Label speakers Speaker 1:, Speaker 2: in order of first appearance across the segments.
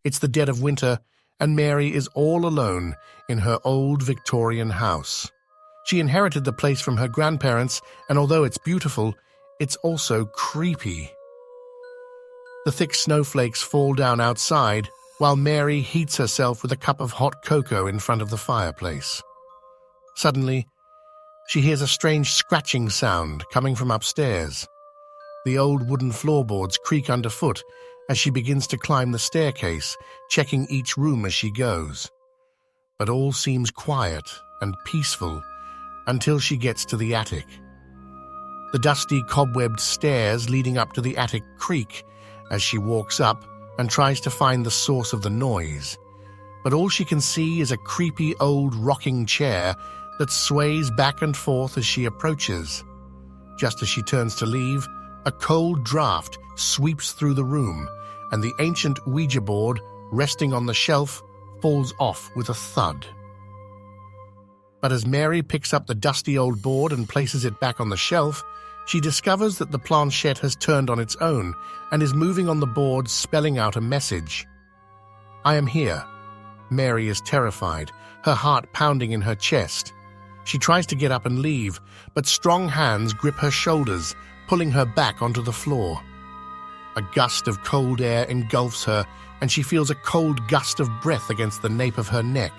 Speaker 1: It's the dead of winter, and Mary is all alone in her old Victorian house. She inherited the place from her grandparents, and although it's beautiful, it's also creepy. The thick snowflakes fall down outside, while Mary heats herself with a cup of hot cocoa in front of the fireplace. Suddenly, she hears a strange scratching sound coming from upstairs. The old wooden floorboards creak underfoot as she begins to climb the staircase, checking each room as she goes. But all seems quiet and peaceful until she gets to the attic. The dusty, cobwebbed stairs leading up to the attic creak as she walks up and tries to find the source of the noise. But all she can see is a creepy old rocking chair that sways back and forth as she approaches. Just as she turns to leave, a cold draft sweeps through the room, and the ancient Ouija board resting on the shelf falls off with a thud. But as Mary picks up the dusty old board and places it back on the shelf, she discovers that the planchette has turned on its own and is moving on the board, spelling out a message. "I am here." Mary is terrified, her heart pounding in her chest. She tries to get up and leave, but strong hands grip her shoulders, pulling her back onto the floor. A gust of cold air engulfs her, and she feels a cold gust of breath against the nape of her neck.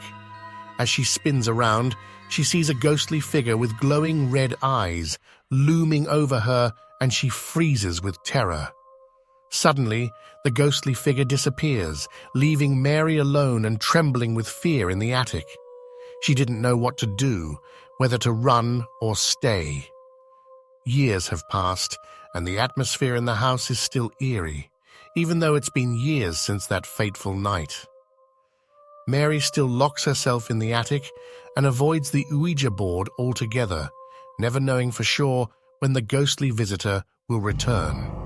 Speaker 1: As she spins around, she sees a ghostly figure with glowing red eyes looming over her, and she freezes with terror. Suddenly, the ghostly figure disappears, leaving Mary alone and trembling with fear in the attic. She didn't know what to do, whether to run or stay. Years have passed, and the atmosphere in the house is still eerie, even though it's been years since that fateful night. Mary still locks herself in the attic and avoids the Ouija board altogether, never knowing for sure when the ghostly visitor will return.